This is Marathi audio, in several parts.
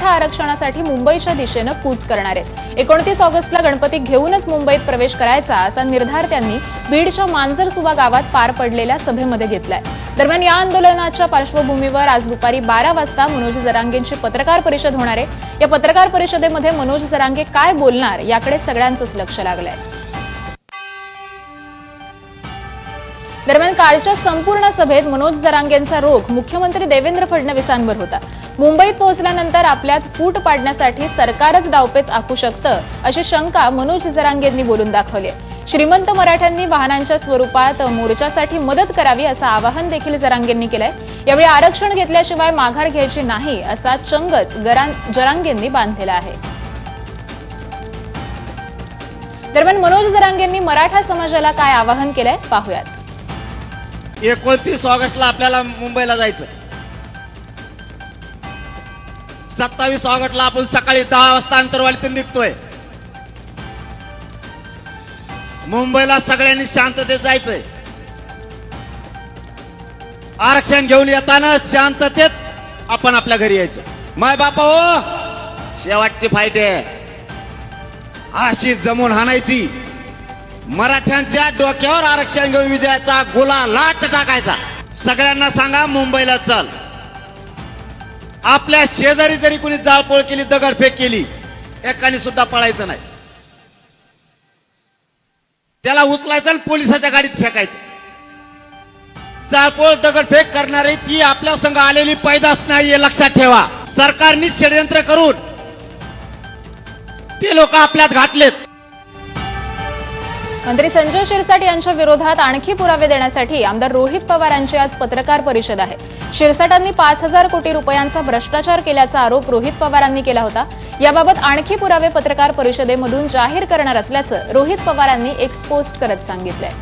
मराठा आरक्षणासाठी मुंबईच्या दिशेनं कूच करणार आहेत। 29 ऑगस्टला गणपती घेऊनच मुंबईत प्रवेश करायचा असा निर्धार त्यांनी बीडच्या मांजरसुबा गावात पार पडलेल्या सभेमध्ये घेतलाय। दरम्यान या आंदोलनाच्या पार्श्वभूमीवर आज दुपारी 12 वाजता मनोज जरांगेंची पत्रकार परिषद होणार आहे। या पत्रकार परिषदेमध्ये मनोज जरांगे काय बोलणार याकडे सगळ्यांचंच लक्ष लागलंय। दरम्यान कालच्या संपूर्ण सभेत मनोज जरांगेंचा रोख मुख्यमंत्री देवेंद्र फडणवीसांवर होता। मुंबईत पोहोचल्यानंतर आपल्यात फूट पाडण्यासाठी सरकारच डावपेच आखू शकतं अशी शंका मनोज जरांगेंनी बोलून दाखवली। श्रीमंत मराठ्यांनी वाहनांच्या स्वरूपात मोर्चासाठी मदत करावी असं आवाहन देखील जरांगेंनी केलंय। यावेळी आरक्षण घेतल्याशिवाय माघार घ्यायची नाही असा चंगच जरांगेंनी बांधलेला आहे। दरम्यान मनोज जरांगेंनी मराठा समाजाला काय आवाहन केलंय पाहूयात। 29 ऑगस्टला आपल्याला मुंबईला जायचं। 27 ऑगस्टला आपण सकाळी 10 वाजता आंतरवालीतून निघतोय। मुंबईला सगळ्यांनी शांततेत जायचंय। आरक्षण घेऊन येताना शांततेत आपण आपल्या घरी यायचं। माय बापा हो, शेवटची फाईट आहे, अशी जमून हाणायची। मराठ्यांच्या डोक्यावर आरक्षण घेऊन विजयाचा गुलाल लाट टाकायचा। सगळ्यांना सांगा मुंबईला चल। आपल्या शेजारी जरी कोणी जाळपोळ केली, दगडफेक केली, एकाने सुद्धा पळायचं नाही। त्याला उचलायचं आणि पोलिसाच्या गाडीत फेकायचं। जाळपोळ दगडफेक करणारी ती आपल्या संघ आलेली पैदास नाही हे लक्षात ठेवा। सरकारने षडयंत्र करून ते लोक आपल्यात घातलेत। मंत्री संजय शिरसाट यांच्या विरोधात आणखी पुरावे देण्यासाठी आमदार रोहित पवारांची आज पत्रकार परिषद आहे। शिरसाटांनी 5000 कोटी रुपयांचा भ्रष्टाचार केल्याचा आरोप रोहित पवारांनी केला होता। याबाबत आणखी पुरावे पत्रकार परिषदेमधून जाहीर करणार असल्याचं रोहित पवारांनी एक्सपोस्ट करत सांगितलंय।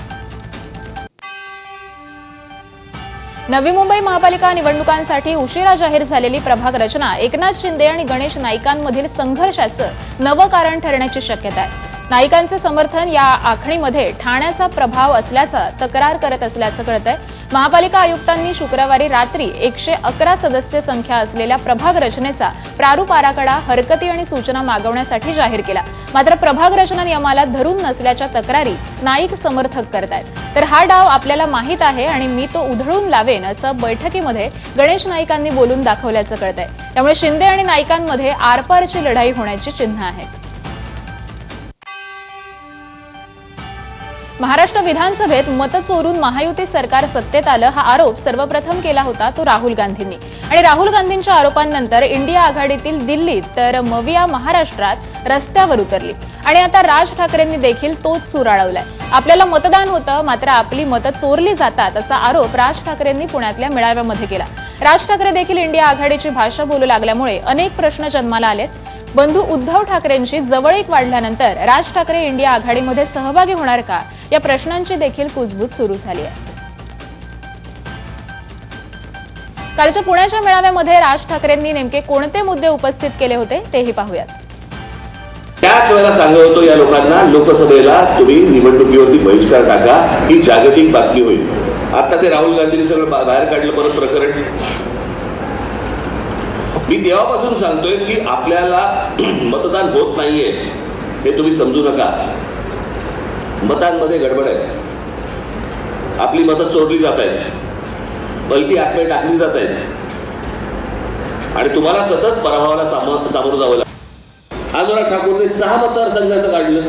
नवी मुंबई महापालिका निवडणुकांसाठी उशिरा जाहीर झालेली प्रभाग रचना एकनाथ शिंदे आणि गणेश नाईकांमधील संघर्षाचं नवं कारण ठरण्याची शक्यता आहे। नाईकांचे समर्थन या आखणीमध्ये ठाण्याचा प्रभाव असल्याचा तक्रार करत असल्याचं कळतंय। महापालिका आयुक्तांनी शुक्रवारी रात्री 111 सदस्य संख्या असलेल्या प्रभाग रचनेचा प्रारूप आराखडा हरकती आणि सूचना मागवण्यासाठी जाहीर केला। मात्र प्रभाग रचना नियमाला धरून नसल्याच्या तक्रारी नाईक समर्थक करतायत। तर हा डाव आपल्याला माहीत आहे आणि मी तो उधळून लावेन असं बैठकीमध्ये गणेश नाईकांनी बोलून दाखवल्याचं कळतंय। त्यामुळे शिंदे आणि नाईकांमध्ये आरपारची लढाई होण्याची चिन्ह आहेत। महाराष्ट्र विधानसभेत मतं चोरून महायुती सरकार सत्तेत आलं हा आरोप सर्वप्रथम केला होता तो राहुल गांधींनी। आणि राहुल गांधींच्या आरोपांनंतर इंडिया आघाडीतील दिल्लीत तर मविया महाराष्ट्रात रस्त्यावर उतरली आणि आता राज ठाकरेंनी देखील तोच सूर आळवलाय। आपल्याला मतदान होतं मात्र आपली मतं चोरली जातात असा आरोप राज ठाकरेंनी पुण्यातल्या मेळाव्यामध्ये केला। राज ठाकरे देखील इंडिया आघाडीची भाषा बोलू लागल्यामुळे अनेक प्रश्न जन्माला आलेत। बंधू उद्धव ठाकरेंची जवळीक वाढल्यानंतर राज ठाकरे इंडिया आघाडीमध्ये सहभागी होणार का या प्रश्नांची देखील कुजबूज सुरू झाली आहे। कालच्या पुण्याच्या मेळाव्यामध्ये राज ठाकरेंनी नेमके कोणते मुद्दे उपस्थित केले होते तेही पाहूयात। त्याच वेळेला सांगत होतो या लोकांना, लोकसभेला तुम्ही निवडणुकीवरती बहिष्कार टाका, ही जागतिक बातमी होईल। आता ते राहुल गांधींनी सगळं बाहेर काढलं परत प्रकरण। मी तेव्हापासून सांगतोय की आपल्याला मतदान होत नाहीये हे तुम्ही समजू नका। मतांमध्ये गडबड आहे, आपली मतं चोरली जात आहेत, बलकी आत्मे टाकली जात आहेत आणि तुम्हाला सतत पराभवाला सामोरं जावं लागतं। अनुराग ठाकूरने 6 मतदारसंघाचं काढलं,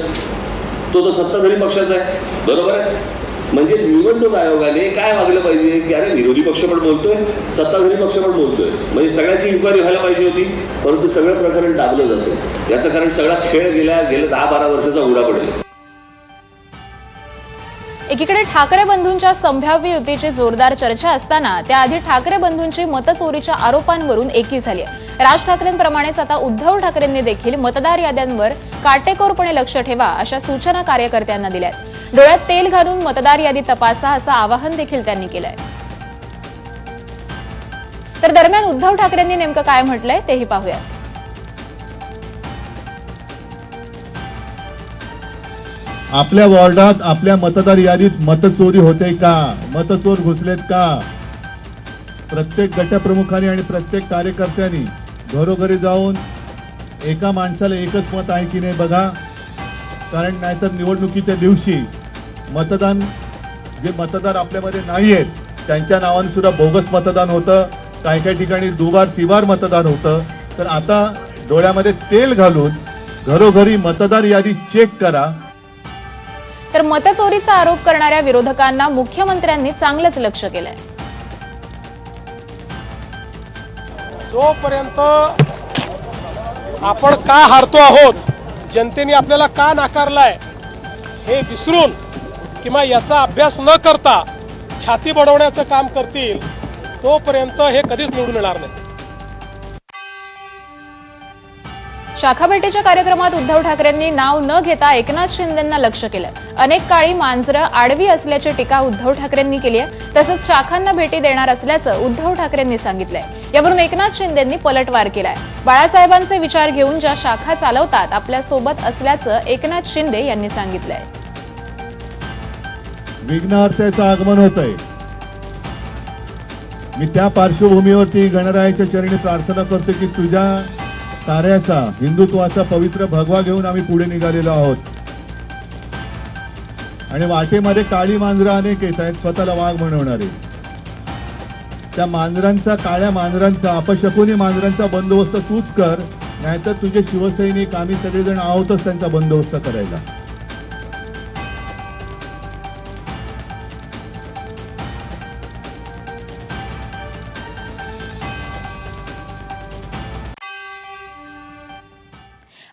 तो सत्ताधारी पक्षाचा आहे, बरोबर आहे। म्हणजे निवडणूक आयोगाने काय वागलं पाहिजे की अरे विरोधी पक्ष पण बोलतोय, सत्ताधारी पक्ष पण बोलतोय, म्हणजे सगळ्याची इन्क्वायरी व्हायला पाहिजे होती, परंतु सगळं प्रकरण दाबलं जातं। याचं कारण सगळा खेळ गेल्या 10-12 वर्षाचा उडा पडेल। एकीकडे ठाकरे बंधूंच्या संभाव्य युतीची जोरदार चर्चा असताना त्याआधी ठाकरे बंधूंची मतचोरीच्या आरोपांवरून एकी झाली आहे। राज ठाकरेंप्रमाणेच आता उद्धव ठाकरेंनी देखील मतदार याद्यांवर काटेकोरपणे लक्ष ठेवा अशा सूचना कार्यकर्त्यांना दिल्या आहेत। डोळ्यात तेल घालून मतदार यादी तपासा असं आवाहन देखील त्यांनी केलंय। तर दरम्यान उद्धव ठाकरेंनी नेमकं काय म्हटलंय तेही पाहूयात। आपल्या वॉर्डात आपल्या मतदार यादीत मतचोरी होते का, मतचोर घुसलेत का, प्रत्येक गटप्रमुखांनी आणि प्रत्येक कार्यकर्त्यांनी घरोघरी जाऊन एका माणसाला एकच मत आहे की नाही बघा, कारण नाहीतर निवडणुकीच्या दिवशी जे मतदार आपल्यामध्ये नाही आहेत त्यांच्या नावाने सुद्धा बोगस मतदान होतं, काही ठिकाणी दुबार तिबार मतदान होतं. तर आता डोळ्यामध्ये तेल घालून घरोघरी मतदार यादी चेक करा. तर मतचोरीचा आरोप करणाऱ्या विरोधकांना मुख्यमंत्र्यांनी चांगलंच लक्ष केलंय. जोपर्यंत आपण का हारतो आहोत, जनतेने आपल्याला का नाकारलाय हे विसरून किंवा याचा अभ्यास न करता छाती बडवण्याचं काम करतील तोपर्यंत हे कधीच निवडून येणार नाही. शाखा भेटीच्या कार्यक्रमात उद्धव ठाकरेंनी नाव न घेता एकनाथ शिंदेंना लक्ष केलं. अनेक काळी मांजरं आडवी असल्याची टीका उद्धव ठाकरेंनी केली आहे. तसंच शाखांना भेटी देणार असल्याचं उद्धव ठाकरेंनी सांगितलंय. यावरून एकनाथ शिंदेंनी पलटवार केलाय. बाळासाहेबांचे विचार घेऊन ज्या शाखा चालवतात आपल्यासोबत असल्याचं एकनाथ शिंदे यांनी सांगितलंय. विघ्नहर्त्याचं आगमन होतंय. मी त्या पार्श्वभूमीवरती गणरायाच्या चरणी प्रार्थना करतो की तुझ्या कार्याचा, हिंदुत्वाचा पवित्र भगवा घेऊन आम्ही पुढे निघालेलो आहोत. आणि वाटेमध्ये काळी मांजरं अनेक येत आहेत स्वतःला वाघ बनवणारे. त्या मांजरांचा, काळ्या मांजरांचा, अपशकुनी मांजरांचा बंदोबस्त तूच कर, नाहीतर तुझे शिवसैनिक आम्ही सगळेजण आहोतच त्यांचा बंदोबस्त करायला.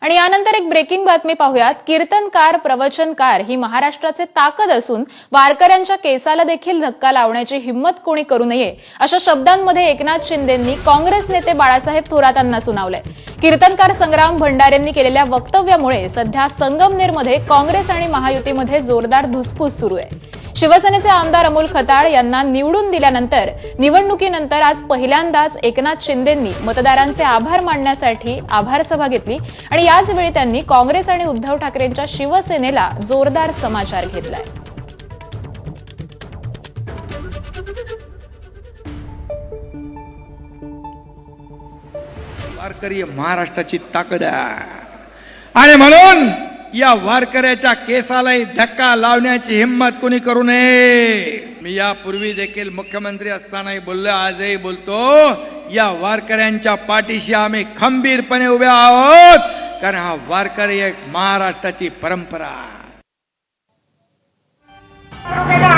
आणि यानंतर एक ब्रेकिंग बातमी पाहूयात. कीर्तनकार, प्रवचनकार ही महाराष्ट्राचे ताकद असून वारकऱ्यांच्या केसाला देखील धक्का लावण्याची हिंमत कोणी करू नये अशा शब्दांमध्ये एकनाथ शिंदेंनी काँग्रेस नेते बाळासाहेब थोरातांना सुनावलंय. कीर्तनकार संग्राम भंडारेंनी केलेल्या वक्तव्यामुळे सध्या संगमनेरमध्ये काँग्रेस आणि महायुतीमध्ये जोरदार धुसफूस सुरू आहे. शिवसेनेचे आमदार अमोल खताळ यांना निवडून दिल्यानंतर निवडणुकीनंतर आज पहिल्यांदाच एकनाथ शिंदेंनी मतदारांचे आभार मानण्यासाठी आभार सभा घेतली आणि याचवेळी त्यांनी काँग्रेस आणि उद्धव ठाकरेंच्या शिवसेनेला जोरदार समाचार घेतलाय. वारकरी महाराष्ट्राची ताकद आहे आणि म्हणून या वारकऱ्याच्या केसालाही धक्का लावण्याची हिंमत कोणी करू नये. मी यापूर्वी देखील मुख्यमंत्री असतानाही बोललो, आजही बोलतो, या वारकऱ्यांच्या पाठीशी आम्ही खंबीरपणे उभे आहोत, कारण हा वारकरी एक महाराष्ट्राची परंपरा.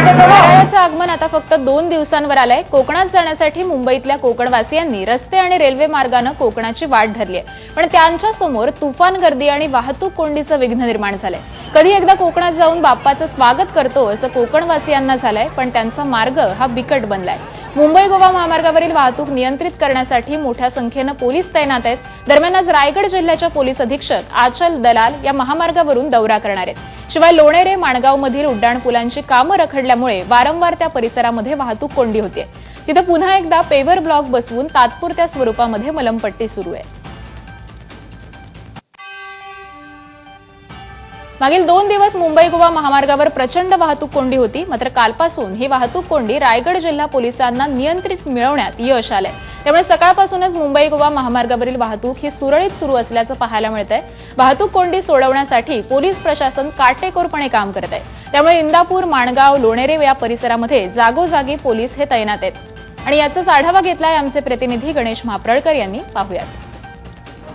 गणरायाचं आगमन आता फक्त 2 दिवसांवर आलंय. कोकणात जाण्यासाठी मुंबईतल्या कोकणवासियांनी रस्ते आणि रेल्वे मार्गाने कोकणाची वाट धरली आहे. पण त्यांच्या समोर तुफान गर्दी आणि वाहतूक कोंडीचं विघ्न निर्माण झालंय. कधी एकदा कोकणात जाऊन बाप्पाचं स्वागत करतो असं कोकणवासियांना झालंय, पण त्यांचा मार्ग हा बिकट बनलाय. मुंबई गोवा महामार्गावरील वाहतूक नियंत्रित करण्यासाठी मोठ्या संख्येनं पोलीस तैनात आहेत. दरम्यान आज रायगड जिल्ह्याच्या पोलीस अधीक्षक आचल दलाल या महामार्गावरून दौरा करणार आहेत. शिवाय लोणेरे माणगावमधील उड्डाणपुलांची कामं रखडल्यामुळे वारंवार त्या परिसरामध्ये वाहतूक कोंडी होते. तिथं पुन्हा एकदा पेव्हर ब्लॉक बसवून तात्पुरत्या स्वरूपामध्ये मलमपट्टी सुरू आहे. मागील 2 दिवस मुंबई गोवा महामार्गावर प्रचंड वाहतूक कोंडी होती. मात्र कालपासून ही वाहतूक कोंडी रायगड जिल्हा पोलिसांना नियंत्रित मिळवण्यात यश आलंय. त्यामुळे सकाळपासूनच मुंबई गोवा महामार्गावरील वाहतूक ही सुरळीत सुरू असल्याचं पाहायला मिळतंय. वाहतूक कोंडी सोडवण्यासाठी पोलीस प्रशासन काटेकोरपणे काम करत आहे. त्यामुळे इंदापूर, माणगाव, लोणेरे या परिसरामध्ये जागोजागी पोलीस हे तैनात आहेत. आणि याचाच आढावा घेतलाय आमचे प्रतिनिधी गणेश महाप्रळकर यांनी. पाहूयात.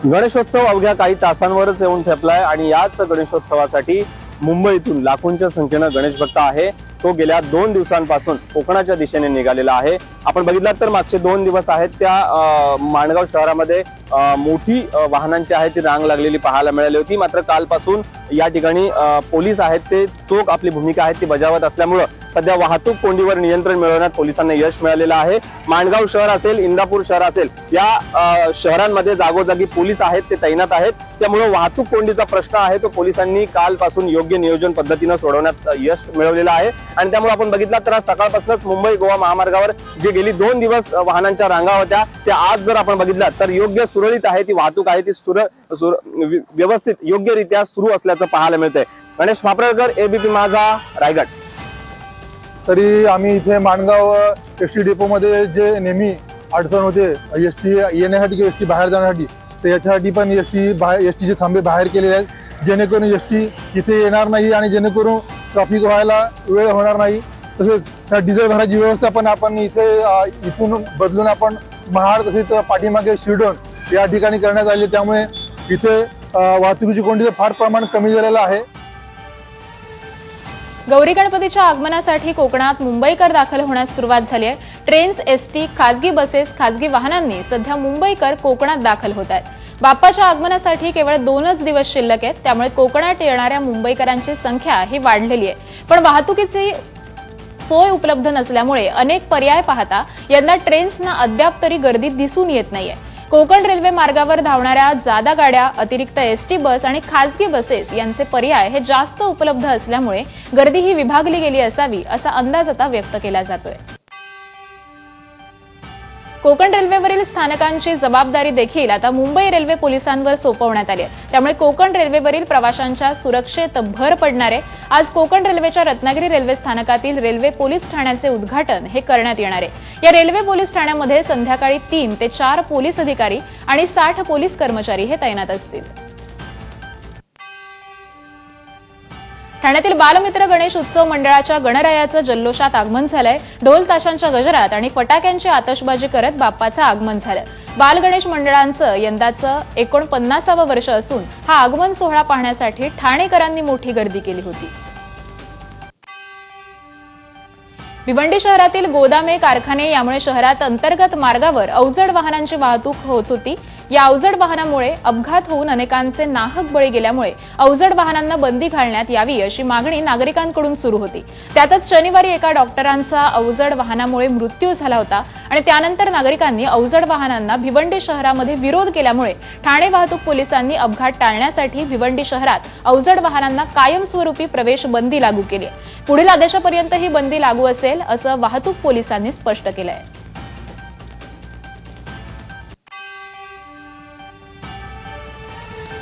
गणेशोत्सव अवघ्या काही तासांवरच येऊन ठेपलाय आणि याच गणेशोत्सवासाठी मुंबईतून लाखोंच्या संख्येनं गणेश भक्त आहे तो गेल्या 2 दिवसांपासून कोकणाच्या दिशेने निघालेला आहे. आपण बघितलात तर मागचे 2 दिवस आहेत त्या माणगाव शहरामध्ये मोठी वाहनांची आहे ती रांग लागलेली पाहायला मिळाली होती. मात्र कालपासून या ठिकाणी पोलीस आहेत ते चोख आपली भूमिका आहे ती बजावत असल्यामुळं सध्या वाहतूक कोंडीवर नियंत्रण मिळवण्यात पोलिसांना यश मिळालेलं आहे. माणगाव शहर असेल, इंदापूर शहर असेल, या शहरांमध्ये जागोजागी पोलीस आहेत ते तैनात आहेत. त्यामुळे वाहतूक कोंडीचा प्रश्न आहे तो पोलिसांनी कालपासून योग्य नियोजन पद्धतीनं सोडवण्यात यश मिळवलेलं आहे. आणि त्यामुळे आपण बघितलं तर आज सकाळपासूनच मुंबई गोवा महामार्गावर जे गेली 2 दिवस वाहनांच्या रांगा होत्या त्या आज जर आपण बघितलं तर योग्य सुरळीत आहे ती वाहतूक आहे ती व्यवस्थित योग्यरित्या सुरू असल्याचं पाहायला मिळतंय. गणेश महाप्रळकर, एबीपी माझा, रायगड. तरी आम्ही इथे माणगाव एसटी डेपोमध्ये जे नेहमी अडचण होते एसटी येण्यासाठी किंवा एसटी बाहेर जाण्यासाठी, तर याच्यासाठी पण एसटीचे थांबे बाहेर केलेले आहेत, जेणेकरून एसटी इथे येणार नाही आणि जेणेकरून ट्रॅफिक व्हायला वेळ होणार नाही. तसेच डिझेल भराची व्यवस्था पण आपण इथून बदलून आपण महाड तसेच पाठीमागे शिरडोन या ठिकाणी करण्यात आले, त्यामुळे इथे वाहतुकीची कोंडीचं फार प्रमाण कमी झालेलं आहे. गौरी गणपतीच्या आगमनासाठी कोकणात मुंबईकर दाखल होण्यास सुरुवात झाली आहे. ट्रेन्स, एसटी, खासगी बसेस, खासगी वाहनांनी सध्या मुंबईकर कोकणात दाखल होत आहेत. बाप्पाच्या आगमनासाठी केवळ 2च दिवस शिल्लक आहेत, त्यामुळे कोकणात येणाऱ्या मुंबईकरांची संख्या ही वाढलेली आहे. पण वाहतुकीची सोय उपलब्ध नसल्यामुळे अनेक पर्याय पाहता यंदा ट्रेन्सना अद्याप तरी गर्दी दिसून येत नाहीये. कोकण रेल्वे मार्गावर धावणाऱ्या जादा गाड्या, अतिरिक्त एसटी बस आणि खासगी बसेस यांचे पर्याय हे जास्त उपलब्ध असल्यामुळे गर्दी ही विभागली गेली असावी असा अंदाज आता व्यक्त केला जातोय. कोकण रेल्वेवरील स्थानकांची जबाबदारी देखील आता मुंबई रेल्वे पोलिसांवर सोपवण्यात आली आहे. त्यामुळे कोकण रेल्वेवरील प्रवाशांच्या सुरक्षेत भर पडणार आहे. आज कोकण रेल्वेच्या रत्नागिरी रेल्वे स्थानकातील रेल्वे पोलीस ठाण्याचे उद्घाटन हे करण्यात येणार आहे. या रेल्वे पोलीस ठाण्यामध्ये संध्याकाळी 3 ते 4 पोलीस अधिकारी आणि 60 पोलीस कर्मचारी हे तैनात असतील. ठाण्यातील बालमित्र गणेश उत्सव मंडळाच्या गणरायाचं जल्लोषात आगमन झालंय. ढोल ताशांच्या गजरात आणि फटाक्यांची आतषबाजी करत बाप्पाचं आगमन झालं. बालगणेश मंडळांचं यंदाचं 49वं वर्ष असून हा आगमन सोहळा पाहण्यासाठी ठाणेकरांनी मोठी गर्दी केली होती. भिवंडी शहरातील गोदामे, कारखाने यामुळे शहरात अंतर्गत मार्गावर अवजड वाहनांची वाहतूक होत होती. या अवजड वाहनामुळे अपघात होऊन अनेकांचे नाहक बळी गेल्यामुळे अवजड वाहनांना बंदी घालण्यात यावी अशी मागणी नागरिकांकडून सुरू होती. त्यातच शनिवारी एका डॉक्टरांचा अवजड वाहनामुळे मृत्यू झाला होता आणि त्यानंतर नागरिकांनी अवजड वाहनांना भिवंडी शहरामध्ये विरोध केल्यामुळे ठाणे वाहतूक पोलिसांनी अपघात टाळण्यासाठी भिवंडी शहरात अवजड वाहनांना कायमस्वरूपी प्रवेश बंदी लागू केली. पुढील आदेशापर्यंत ही बंदी लागू असेल असं वाहतूक पोलिसांनी स्पष्ट केलं आहे.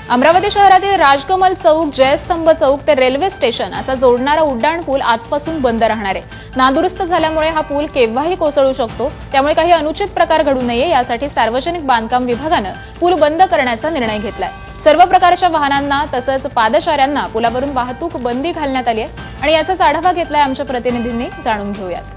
अमरावती शहरातील राजकमल चौक, जयस्तंभ चौक ते रेल्वे स्टेशन असा जोडणारा उड्डाण पूल आजपासून बंद राहणार आहे. नादुरुस्त झाल्यामुळे हा पूल केव्हाही कोसळू शकतो, त्यामुळे काही अनुचित प्रकार घडू नये यासाठी सार्वजनिक बांधकाम विभागानं पूल बंद करण्याचा निर्णय घेतलाय. सर्व प्रकारच्या वाहनांना तसंच पादचाऱ्यांना पुलावरून वाहतूक बंदी घालण्यात आली आहे आणि याचाच आढावा घेतलाय आमच्या प्रतिनिधींनी. जाणून घेऊयात.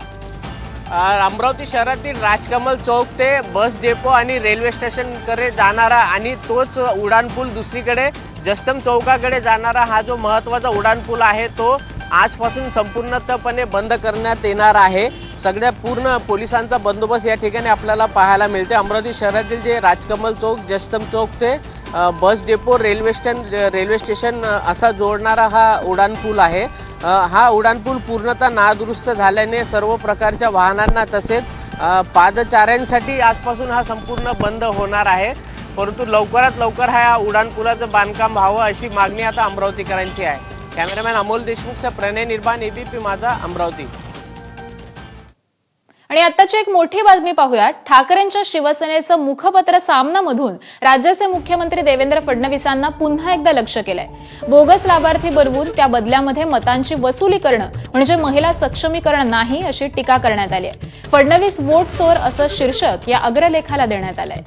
अमरावती शहरातील राजकमल चौक ते बस डेपो आणि रेल्वे स्टेशनकडे जाणारा आणि तोच उड्डाणपूल दुसरीकडे जयस्तंभ चौकाकडे जाणारा हा जो महत्त्वाचा उड्डाणपूल आहे तो आजपासून संपूर्णपणे बंद करण्यात येणार आहे. सगळ्या पूर्ण पोलिसांचा बंदोबस्त या ठिकाणी आपल्याला पाहायला मिळते. अमरावती शहरातील जे राजकमल चौक, जयस्तंभ चौक ते बस डेपो, रेल्वे स्टेशन असा जोडणारा हा उड्डाणपूल आहे. हा उड्डाणपूल पूर्णतः नादुरुस्त झाल्याने सर्व प्रकारच्या वाहनांना तसेच पादचाऱ्यांसाठी आजपासून हा संपूर्ण बंद होणार आहे. परंतु लवकरात लवकर हा उड्डाणपुलाचं बांधकाम व्हावं अशी मागणी आता अमरावतीकरांची आहे. कॅमेरामॅन अमोल देशमुखचा प्रणय निर्बाण, एबीपी माझा, अमरावती. आणि आताची एक मोठी बातमी पाहूया. ठाकरेंच्या शिवसेनेचं मुखपत्र सामनामधून राज्याचे मुख्यमंत्री देवेंद्र फडणवीसांना पुन्हा एकदा लक्ष्य केलंय. बोगस लाभार्थी बनवून त्या बदल्यामध्ये मतांची वसुली करणं म्हणजे महिला सक्षमीकरण नाही अशी टीका करण्यात आली आहे. फडणवीस वोट चोर असं शीर्षक या अग्रलेखाला देण्यात आलंय.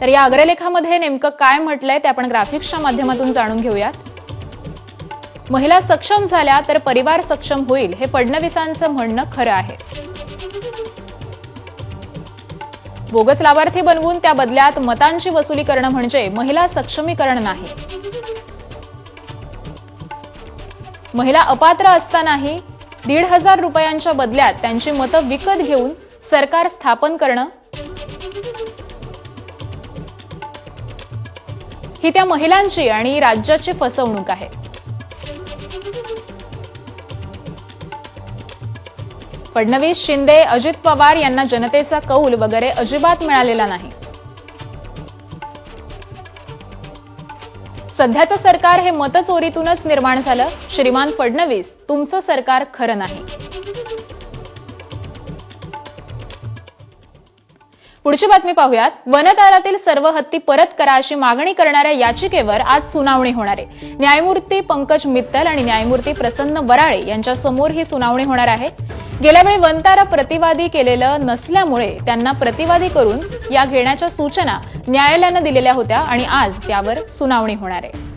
तर या अग्रलेखामध्ये नेमकं काय म्हटलंय ते आपण ग्राफिक्सच्या माध्यमातून जाणून घेऊयात. महिला सक्षम झाल्या तर परिवार सक्षम होईल हे फडणवीसांचं म्हणणं खरं आहे. बोगस लाभार्थी बनवून त्या बदल्यात मतांची वसुली करणं म्हणजे महिला सक्षमीकरण नाही. महिला अपात्र असतानाही 1,500 रुपयांच्या बदल्यात त्यांची मतं विकत घेऊन सरकार स्थापन करणं ही त्या महिलांची आणि राज्याची फसवणूक आहे. फडणवीस, शिंदे, अजित पवार यांना जनतेचा कौल वगैरे अजिबात मिळालेला नाही. सध्याचं सरकार हे मतचोरीतूनच निर्माण झालं. श्रीमान फडणवीस, तुमचं सरकार खरं नाही. पुढची बातमी पाहूयात. वनतळातील सर्व हत्ती परत करा अशी मागणी करणाऱ्या याचिकेवर आज सुनावणी होणार आहे. न्यायमूर्ती पंकज मित्तल आणि न्यायमूर्ती प्रसन्न वराळे यांच्या समोर ही सुनावणी होणार आहे. गेल्या वेळी वंतारा प्रतिवादी केलेलं नसल्यामुळे त्यांना प्रतिवादी करून या घेण्याच्या सूचना न्यायालयानं दिलेल्या होत्या आणि आज त्यावर सुनावणी होणार आहे.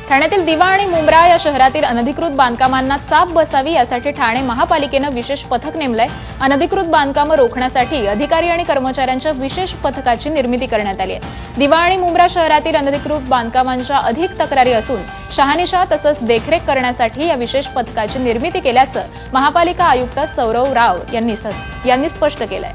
ठाण्यातील दिवा आणि मुंब्रा या शहरातील अनधिकृत बांधकामांना चाप बसावी यासाठी ठाणे महापालिकेनं विशेष पथक नेमलंय. अनधिकृत बांधकामं रोखण्यासाठी अधिकारी आणि कर्मचाऱ्यांच्या विशेष पथकाची निर्मिती करण्यात आली आहे. दिवा आणि मुंब्रा शहरातील अनधिकृत बांधकामांच्या अधिक तक्रारी असून शहानिशा तसंच देखरेख करण्यासाठी या विशेष पथकाची निर्मिती केल्याचं महापालिका आयुक्त सौरव राव यांनी स्पष्ट केलंय.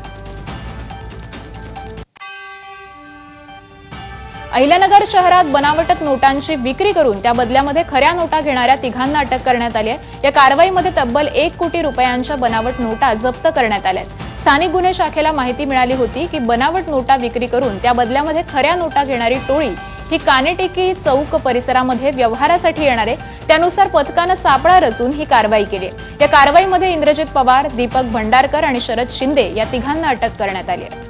अहिल्यानगर शहरात बनावट नोटांची विक्री करून त्या बदल्यामध्ये खऱ्या नोटा घेणाऱ्या तिघांना अटक करण्यात आली आहे. या कारवाईमध्ये तब्बल 1 कोटी रुपयांच्या बनावट नोटा जप्त करण्यात आल्या आहेत. स्थानिक गुन्हे शाखेला माहिती मिळाली होती की बनावट नोटा विक्री करून त्या बदल्यामध्ये खऱ्या नोटा घेणारी टोळी ही कानेटिकी चौक परिसरामध्ये व्यवहारासाठी येणार आहे. त्यानुसार पथकानं सापळा रचून ही कारवाई केली आहे. या कारवाईमध्ये इंद्रजित पवार, दीपक भंडारकर आणि शरद शिंदे या तिघांना अटक करण्यात आली आहे.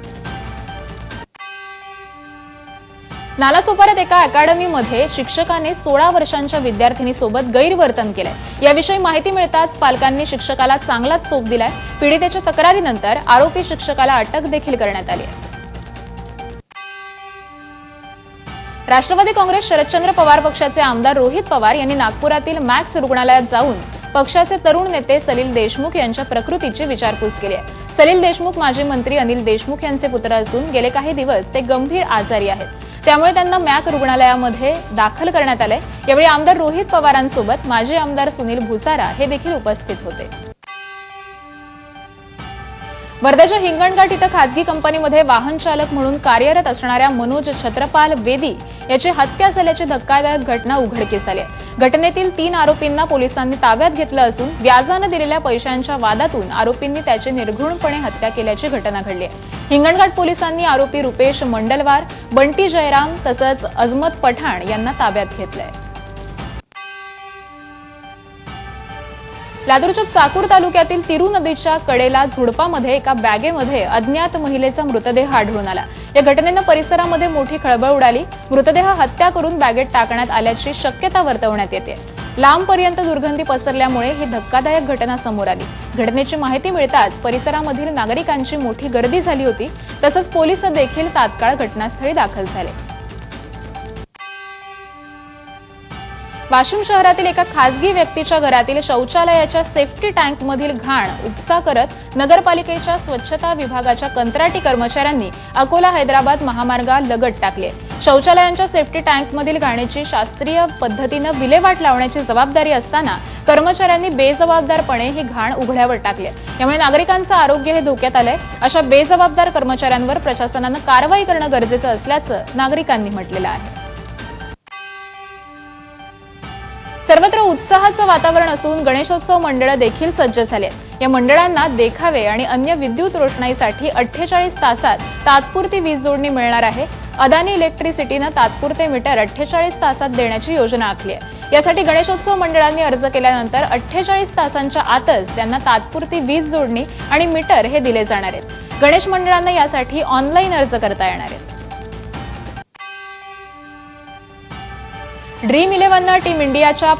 नालासोपाऱ्यात एका अकॅडमीमध्ये शिक्षकाने 16 वर्षांच्या विद्यार्थिनीसोबत गैरवर्तन केलंय. याविषयी माहिती मिळताच पालकांनी शिक्षकाला चांगलाच चोप दिलाय. पीडितेच्या तक्रारीनंतर आरोपी शिक्षकाला अटक देखील करण्यात आली आहे. राष्ट्रवादी काँग्रेस शरदचंद्र पवार पक्षाचे आमदार रोहित पवार यांनी नागपुरातील मॅक्स रुग्णालयात जाऊन पक्षाचे तरुण नेते सलील देशमुख यांच्या प्रकृतीची विचारपूस केली आहे. सलील देशमुख माजी मंत्री अनिल देशमुख यांचे पुत्र असून गेले काही दिवस ते गंभीर आजारी आहेत. त्यामुळे त्यांना मॅक रुग्णालयामध्ये दाखल करण्यात आले. यावेळी आमदार रोहित पवारांसोबत माजी आमदार सुनील भुसारा हे देखील उपस्थित होते. वर्ध्याच्या हिंगणघाट इथं खासगी कंपनीमध्ये वाहन चालक म्हणून कार्यरत असणाऱ्या मनोज छत्रपाल वेदी याची हत्या झाल्याची धक्कादायक घटना उघडकीस आली आहे. घटनेतील 3 आरोपींना पोलिसांनी ताब्यात घेतलं असून व्याजानं दिलेल्या पैशांच्या वादातून आरोपींनी त्याची निर्घृणपणे हत्या केल्याची घटना घडली आहे. हिंगणघाट पोलिसांनी आरोपी रुपेश मंडलवार, बंटी जयराम तसंच अजमत पठाण यांना ताब्यात घेतलंय. लातूरच्या चाकूर तालुक्यातील तिरू नदीच्या कडेला झुडपामध्ये एका बॅगेमध्ये अज्ञात महिलेचा मृतदेह आढळून आला. या घटनेनं परिसरामध्ये मोठी खळबळ उडाली. मृतदेह हत्या करून बॅगेत टाकण्यात आल्याची शक्यता वर्तवण्यात येते. लांबपर्यंत दुर्गंधी पसरल्यामुळे ही धक्कादायक घटना समोर आली. घटनेची माहिती मिळताच परिसरामधील नागरिकांची मोठी गर्दी झाली होती. तसंच पोलीस देखील तात्काळ घटनास्थळी दाखल झाले. वाशिम शहरातील एका खासगी व्यक्तीच्या घरातील शौचालयाच्या सेफ्टी टँकमधील घाण उपसा करत नगरपालिकेच्या स्वच्छता विभागाच्या कंत्राटी कर्मचाऱ्यांनी अकोला हैदराबाद महामार्गालगत टाकली आहे. शौचालयांच्या सेफ्टी टँकमधील घाणीची शास्त्रीय पद्धतीनं विल्हेवाट लावण्याची जबाबदारी असताना कर्मचाऱ्यांनी बेजबाबदारपणे ही घाण उघड्यावर टाकली आहे. यामुळे नागरिकांचं आरोग्य हे धोक्यात आलंय. अशा बेजबाबदार कर्मचाऱ्यांवर प्रशासनानं कारवाई करणं गरजेचं असल्याचं नागरिकांनी म्हटलेलं आहे. सर्वत्र उत्साहाचं वातावरण असून गणेशोत्सव मंडळं देखील सज्ज झाली आहेत. या मंडळांना देखावे आणि अन्य विद्युत रोषणाईसाठी 48 तासात तात्पुरती वीज जोडणी मिळणार आहे. अदानी इलेक्ट्रिसिटीनं तात्पुरते मीटर 48 तासात देण्याची योजना आखली आहे. यासाठी गणेशोत्सव मंडळांनी अर्ज केल्यानंतर 48 तासांच्या आतच त्यांना तात्पुरती वीज जोडणी आणि मीटर हे दिले जाणार आहेत. गणेश मंडळांना यासाठी ऑनलाईन अर्ज करता येणार आहेत. ड्रीम 11नं टीम इंडियाच्या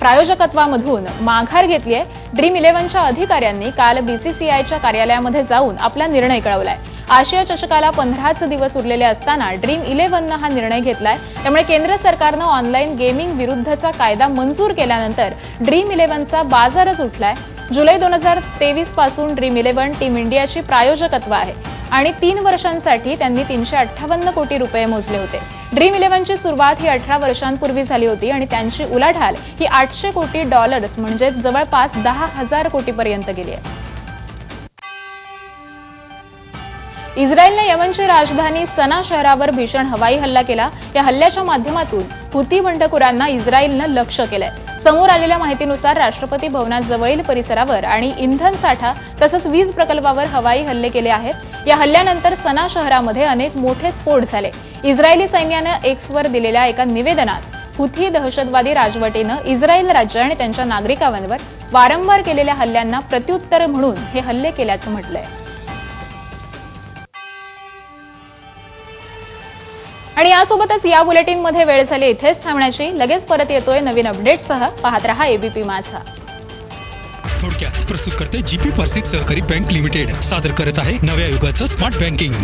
प्रायोजकत्वामधून माघार घेतली आहे. ड्रीम 11च्या अधिकाऱ्यांनी काल बीसीसीआयच्या कार्यालयामध्ये जाऊन आपला निर्णय कळवलाय. आशिया चषकाला 15च दिवस उरलेले असताना ड्रीम 11नं हा निर्णय घेतलाय. त्यामुळे केंद्र सरकारनं ऑनलाईन गेमिंग विरुद्धचा कायदा मंजूर केल्यानंतर ड्रीम 11चा बाजारच उठलाय. जुलै 2023 पासून ड्रीम 11 टीम इंडियाची प्रायोजकत्व आहे आणि 3 वर्षांसाठी त्यांनी 358 कोटी रुपये मोजले होते. ड्रीम 11ची सुरुवात ही 18 वर्षांपूर्वी झाली होती आणि त्यांची उलाढाल ही $800 कोटी म्हणजे जवळपास 10,000 कोटीपर्यंत गेली आहे. इस्रायलने यमनची राजधानी सना शहरावर भीषण हवाई हल्ला केला. या हल्ल्याच्या माध्यमातून हुती बंडखोरांना इस्रायलनं लक्ष्य केलंय. समोर आलेल्या माहितीनुसार राष्ट्रपती भवनाजवळील परिसरावर आणि इंधन साठा तसंच वीज प्रकल्पावर हवाई हल्ले केले आहेत. या हल्ल्यानंतर सना शहरामध्ये अनेक मोठे स्फोट झाले. इस्रायली सैन्यानं एक्सवर दिलेल्या एका निवेदनात हुथी दहशतवादी राजवटीनं इस्रायल राज्य आणि त्यांच्या नागरिकांवर वारंवार केलेल्या हल्ल्यांना प्रत्युत्तर म्हणून हे हल्ले केल्याचं म्हटलंय. आणि यासोबतच या बुलेटिनमध्ये वेळ झाली इथेच थांबण्याची. लगेच परत येतोय नवीन अपडेट्ससह. पाहत रहा एबीपी माझा. थोडक्यात प्रस्तुत करते जीपी पारसिक सहकारी बँक लिमिटेड सादर करत आहे नव्या युगाचं स्मार्ट बँकिंग.